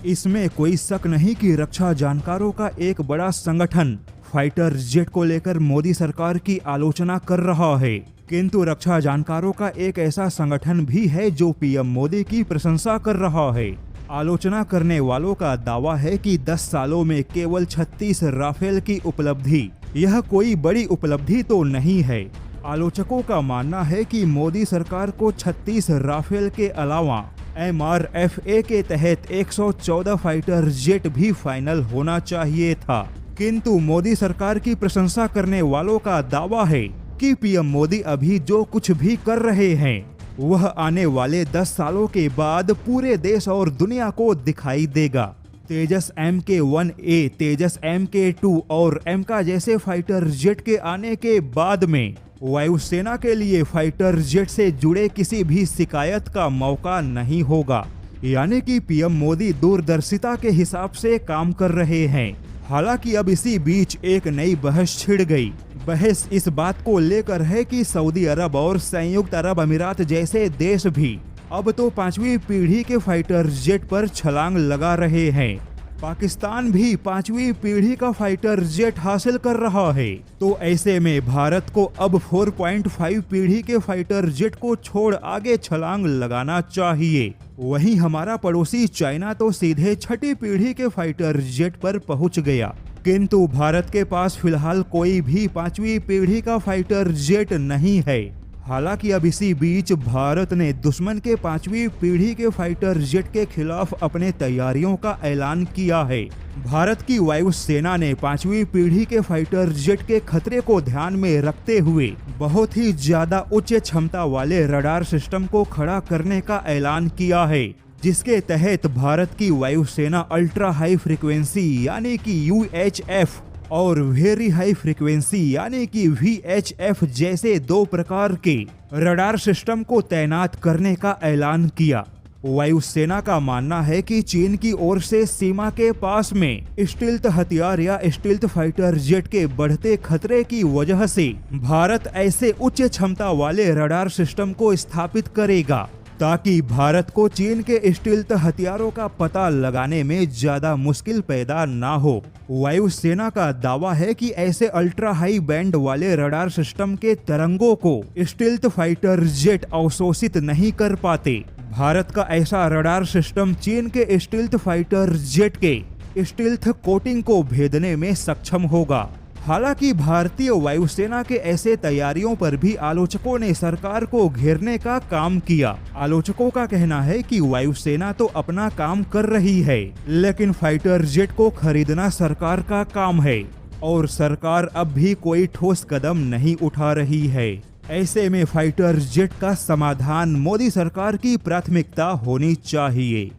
इसमें कोई शक नहीं कि रक्षा जानकारों का एक बड़ा संगठन फाइटर जेट को लेकर मोदी सरकार की आलोचना कर रहा है। किंतु रक्षा जानकारों का एक ऐसा संगठन भी है जो पीएम मोदी की प्रशंसा कर रहा है। आलोचना करने वालों का दावा है कि 10 सालों में केवल 36 राफेल की उपलब्धि, यह कोई बड़ी उपलब्धि तो नहीं है। आलोचकों का मानना है कि मोदी सरकार को 36 राफेल के अलावा MRFA के तहत 114 फाइटर जेट भी फाइनल होना चाहिए था। किंतु मोदी सरकार की प्रशंसा करने वालों का दावा है कि पीएम मोदी अभी जो कुछ भी कर रहे हैं वह आने वाले 10 सालों के बाद पूरे देश और दुनिया को दिखाई देगा। तेजस MK1A, तेजस MK2 और एमका जैसे फाइटर जेट के आने के बाद में वायुसेना के लिए फाइटर जेट से जुड़े किसी भी शिकायत का मौका नहीं होगा। यानी कि पीएम मोदी दूरदर्शिता के हिसाब से काम कर रहे हैं। हालांकि अब इसी बीच एक नई बहस छिड़ गई। बहस इस बात को लेकर है कि सऊदी अरब और संयुक्त अरब अमीरात जैसे देश भी अब तो 5वीं पीढ़ी के फाइटर जेट पर छलांग लगा रहे हैं। पाकिस्तान भी 5वीं पीढ़ी का फाइटर जेट हासिल कर रहा है। तो ऐसे में भारत को अब 4.5 पीढ़ी के फाइटर जेट को छोड़ आगे छलांग लगाना चाहिए। वहीं हमारा पड़ोसी चाइना तो सीधे 6ठी पीढ़ी के फाइटर जेट पर पहुंच गया। किंतु भारत के पास फिलहाल कोई भी 5वीं पीढ़ी का फाइटर जेट नहीं है। हालांकि अब इसी बीच भारत ने दुश्मन के 5वीं पीढ़ी के फाइटर जेट के खिलाफ अपने तैयारियों का ऐलान किया है। भारत की वायुसेना ने 5वीं पीढ़ी के फाइटर जेट के खतरे को ध्यान में रखते हुए बहुत ही ज्यादा उच्च क्षमता वाले रडार सिस्टम को खड़ा करने का ऐलान किया है, जिसके तहत भारत की वायुसेना अल्ट्रा हाई फ्रीक्वेंसी यानी कि UHF और वेरी हाई फ्रीक्वेंसी यानी कि VHF जैसे 2 प्रकार के रडार सिस्टम को तैनात करने का ऐलान किया। वायुसेना का मानना है कि चीन की ओर से सीमा के पास में स्टील्थ हथियार या स्टील्थ फाइटर जेट के बढ़ते खतरे की वजह से भारत ऐसे उच्च क्षमता वाले रडार सिस्टम को स्थापित करेगा ताकि भारत को चीन के स्टील्थ हथियारों का पता लगाने में ज्यादा मुश्किल पैदा ना हो। वायुसेना का दावा है कि ऐसे अल्ट्रा हाई बैंड वाले रडार सिस्टम के तरंगों को स्टील्थ फाइटर जेट अवशोषित नहीं कर पाते। भारत का ऐसा रडार सिस्टम चीन के स्टील्थ फाइटर जेट के स्टील्थ कोटिंग को भेदने में सक्षम होगा। हालांकि भारतीय वायुसेना के ऐसे तैयारियों पर भी आलोचकों ने सरकार को घेरने का काम किया। आलोचकों का कहना है कि वायुसेना तो अपना काम कर रही है, लेकिन फाइटर जेट को खरीदना सरकार का काम है और सरकार अब भी कोई ठोस कदम नहीं उठा रही है। ऐसे में फाइटर जेट का समाधान मोदी सरकार की प्राथमिकता होनी चाहिए।